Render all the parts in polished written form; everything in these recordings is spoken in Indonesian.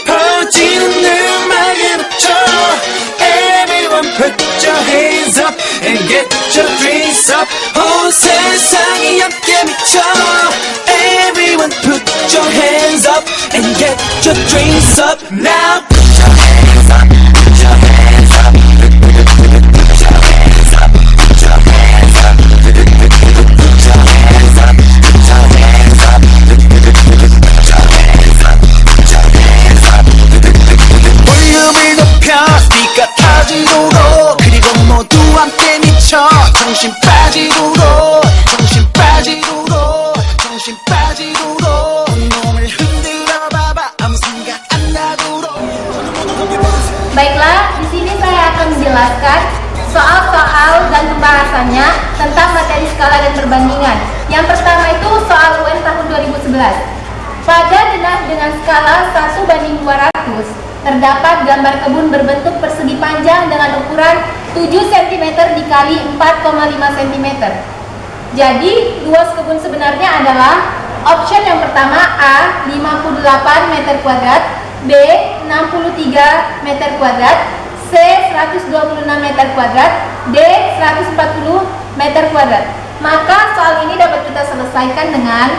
퍼지는 음악에 맞춰 Everyone put your hands up and get your drinks up 온 세상이 함께 미쳐 Everyone put your hands up and get your drinks up now put your hands up put your hands up put your hands up put your hands up put your hands up put your hands up 볼륨을 높여 스피커 터지도록 그리고 모두 함께 미쳐 정신 빠지도록 정신 빠지도록 정신 빠지도록 온몸을 흔들어 봐봐 아무 생각 안 나도록. Baiklah, di sini saya akan menjelaskan soal-soal dan pembahasannya tentang materi skala dan perbandingan. Yang pertama itu soal UN tahun 2011. Pada denah dengan skala 1:200 terdapat gambar kebun berbentuk persegi panjang dengan ukuran 7 cm dikali 4,5 cm. Jadi luas kebun sebenarnya adalah option yang pertama A 58 meter kuadrat, B 63 meter kuadrat, C 126 meter kuadrat, D 140 meter kuadrat. Maka soal ini dapat kita selesaikan dengan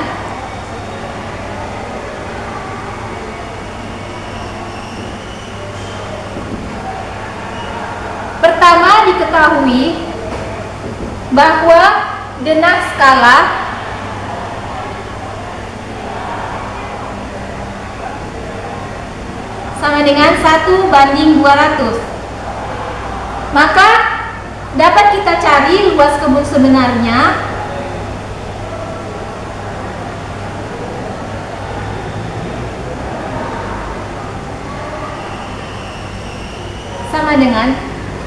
pertama, diketahui bahwa denah skala sama dengan 1:200. Maka dapat kita cari luas kebun sebenarnya sama dengan,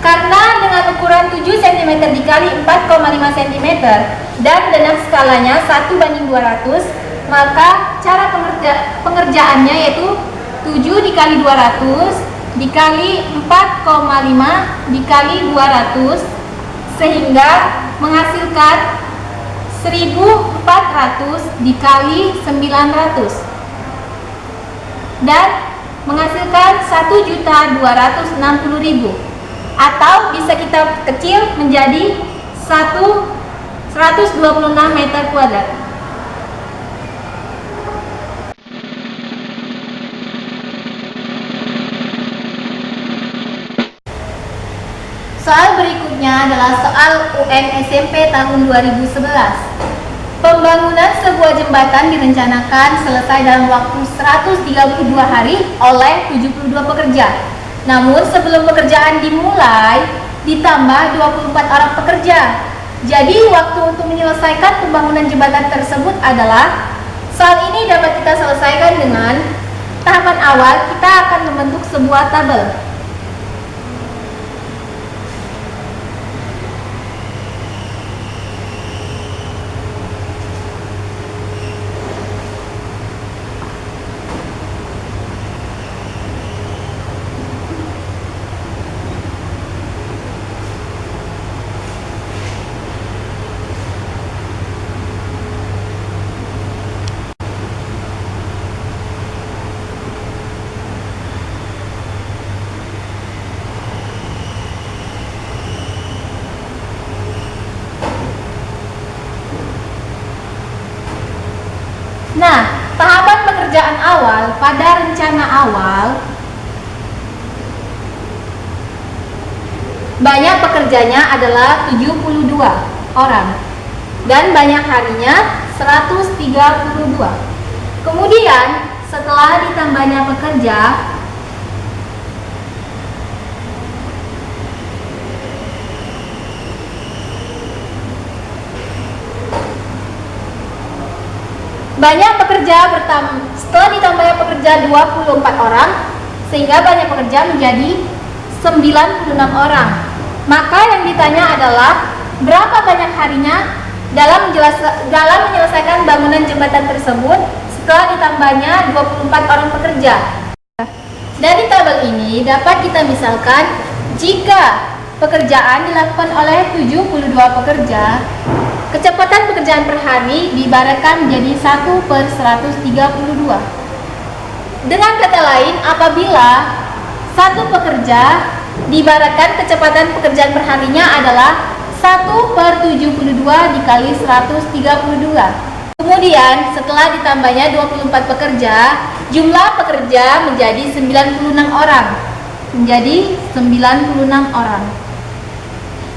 karena dengan ukuran 7 cm dikali 4,5 cm dan denah skalanya 1:200, maka cara pengerjaannya yaitu 7 dikali 200 dikali 4,5 dikali 200 sehingga menghasilkan 1400 dikali 900 dan menghasilkan 1.260.000, atau bisa kita kecil menjadi 126 meter kuadrat. Soal berikutnya adalah soal UN SMP tahun 2011. Pembangunan sebuah jembatan direncanakan selesai dalam waktu 132 hari oleh 72 pekerja. Namun sebelum pekerjaan dimulai, ditambah 24 orang pekerja. Jadi waktu untuk menyelesaikan pembangunan jembatan tersebut adalah, soal ini dapat kita selesaikan dengan tahapan awal kita akan membentuk sebuah tabel. Nah, tahapan pengerjaan awal pada rencana awal, banyak pekerjanya adalah 72 orang dan banyak harinya 132. Kemudian setelah ditambahnya pekerja, banyak pekerja setelah ditambahnya pekerja 24 orang, sehingga banyak pekerja menjadi 96 orang. Maka yang ditanya adalah berapa banyak harinya dalam menyelesaikan bangunan jembatan tersebut setelah ditambahnya 24 orang pekerja. Dari tabel ini dapat kita misalkan, jika pekerjaan dilakukan oleh 72 pekerja, kecepatan pekerjaan per hari diibaratkan menjadi 1/132. Dengan kata lain, apabila satu pekerja diibaratkan kecepatan pekerjaan perharinya adalah 1/72 dikali 132. Kemudian setelah ditambahnya 24 pekerja, jumlah pekerja menjadi 96 orang.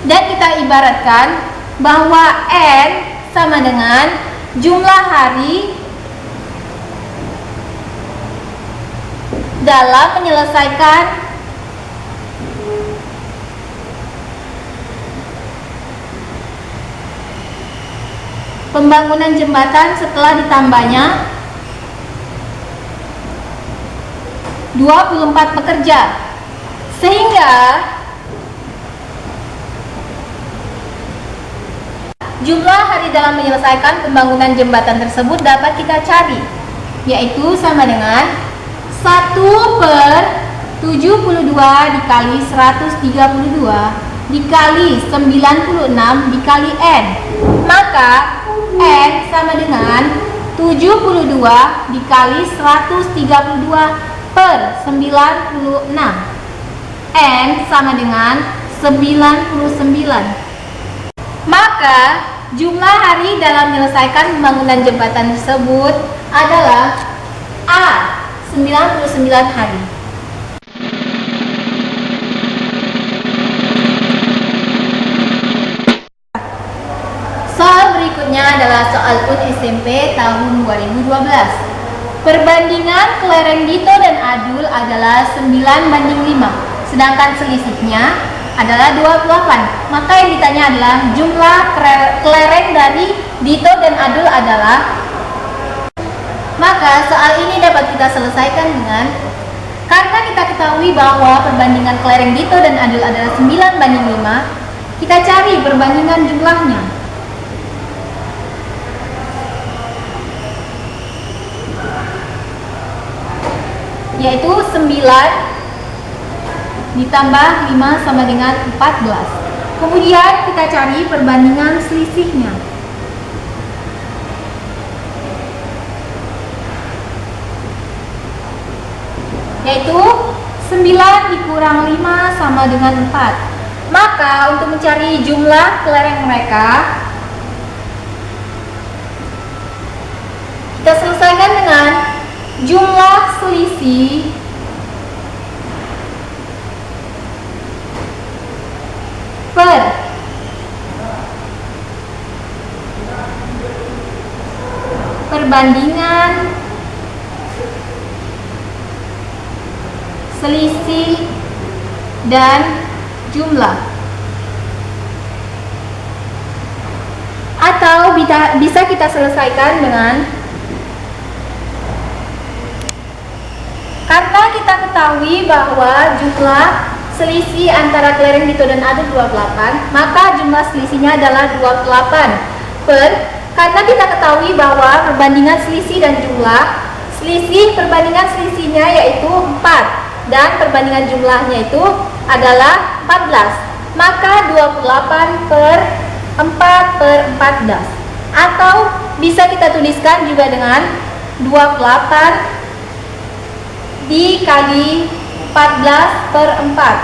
Dan kita ibaratkan bahwa N sama dengan jumlah hari dalam menyelesaikan pembangunan jembatan setelah ditambahnya 24 pekerja, sehingga jumlah hari dalam menyelesaikan pembangunan jembatan tersebut dapat kita cari, yaitu sama dengan 1/72 dikali 132 dikali 96 dikali N. Maka N sama dengan 72 dikali 132 per 96. N sama dengan 99. Maka jumlah hari dalam menyelesaikan pembangunan jembatan tersebut adalah A, 99 hari. Soal berikutnya adalah soal UN SMP tahun 2012. Perbandingan kelereng Dito dan Adul adalah 9/5, sedangkan selisihnya adalah 28. Maka yang ditanya adalah jumlah kelereng dari Dito dan Adul adalah. Maka soal ini dapat kita selesaikan dengan, karena kita ketahui bahwa perbandingan kelereng Dito dan Adul adalah 9/5, kita cari perbandingan jumlahnya. Yaitu 9 ditambah 5 sama dengan 14. Kemudian kita cari perbandingan selisihnya. Yaitu 9 dikurang 5 sama dengan 4. Maka untuk mencari jumlah kelereng mereka, kita selesaikan dengan jumlah selisih per perbandingan selisih dan jumlah. Atau bisa kita selesaikan dengan, karena kita ketahui bahwa jumlah selisih antara kelereng Dito dan Adul 28, maka jumlah selisihnya adalah 28 per, karena kita ketahui bahwa perbandingan selisih dan jumlah, perbandingan selisihnya yaitu 4 dan perbandingan jumlahnya itu adalah 14. Maka 28 per 4 per 14. Atau bisa kita tuliskan juga dengan 28 dikali 14 per 4,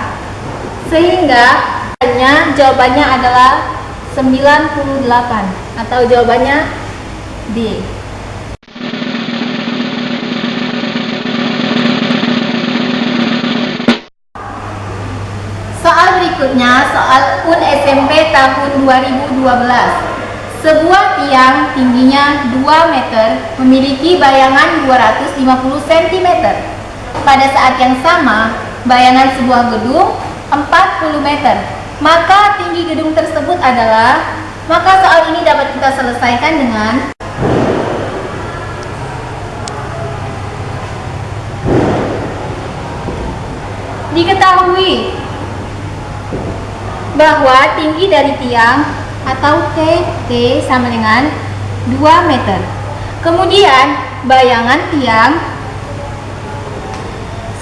sehingga jawabannya adalah 98, atau jawabannya D. Soal berikutnya, soal UN SMP tahun 2012. Sebuah tiang tingginya 2 meter memiliki bayangan 250 cm. Pada saat yang sama, bayangan sebuah gedung 40 meter. Maka tinggi gedung tersebut adalah, maka soal ini dapat kita selesaikan dengan diketahui bahwa tinggi dari tiang atau T sama dengan 2 meter. Kemudian bayangan tiang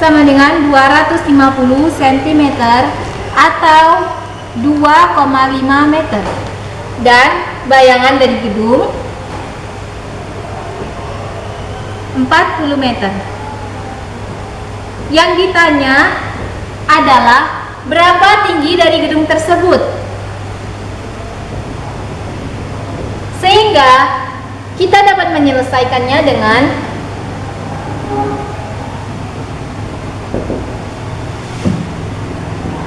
sama dengan 250 cm atau 2,5 meter. Dan bayangan dari gedung 40 meter. Yang ditanya adalah berapa tinggi dari gedung tersebut. Sehingga kita dapat menyelesaikannya dengan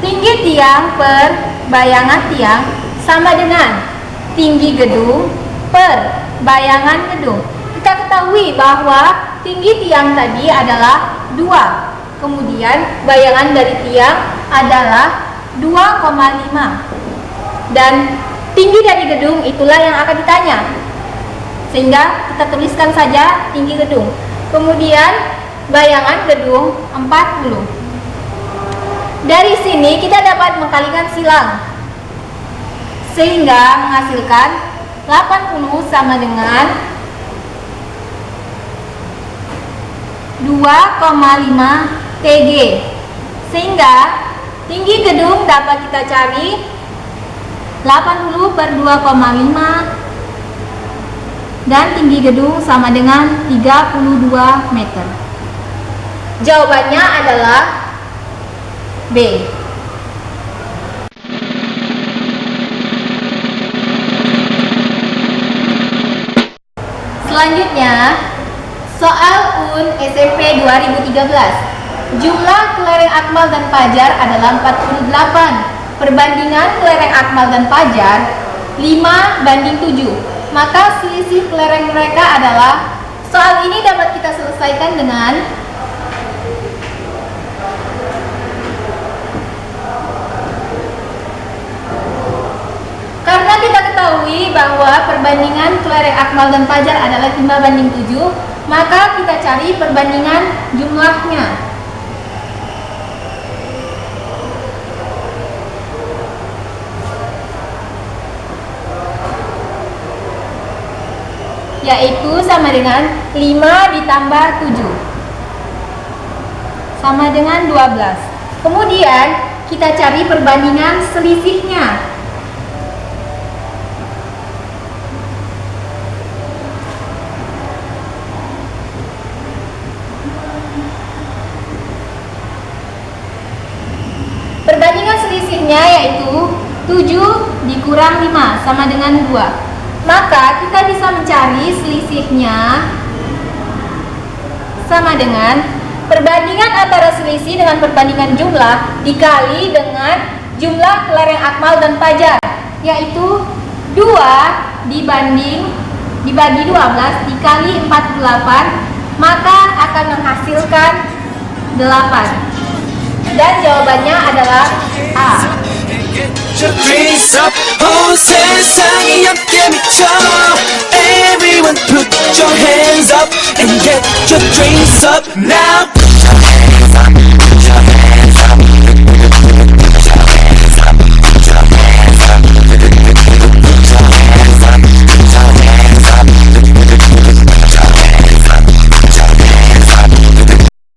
tinggi tiang per bayangan tiang sama dengan tinggi gedung per bayangan gedung. Kita ketahui bahwa tinggi tiang tadi adalah 2. Kemudian bayangan dari tiang adalah 2,5. Dan tinggi dari gedung itulah yang akan ditanya. Sehingga kita tuliskan saja tinggi gedung. Kemudian bayangan gedung 40. Dari sini kita dapat mengkalikan silang. Sehingga menghasilkan 80 sama dengan 2,5 TG. Sehingga tinggi gedung dapat kita cari 80 per 2,5 dan tinggi gedung sama dengan 32 meter. Jawabannya adalah B. Selanjutnya, soal UN SMP 2013. Jumlah kelereng akmal dan pajar adalah 48. Perbandingan kelereng akmal dan pajar 5:7. Maka selisih kelereng mereka adalah, soal ini dapat kita selesaikan dengan karena kita ketahui bahwa perbandingan kelereng akmal dan pajar adalah 5:7, maka kita cari perbandingan jumlahnya. Yaitu sama dengan 5 ditambah 7 sama dengan 12. Kemudian kita cari perbandingan selisihnya. Perbandingan selisihnya yaitu 7 dikurang 5 sama dengan 2. Maka kita bisa mencari selisihnya sama dengan perbandingan antara selisih dengan perbandingan jumlah dikali dengan jumlah kelereng akmal dan pajar, yaitu 2 dibagi 12 dikali 48, maka akan menghasilkan 8. Dan jawabannya adalah A. Your drinks up, 온 세상이 함께 미쳐. Everyone put your hands up and get your drinks up now. Put your hands up.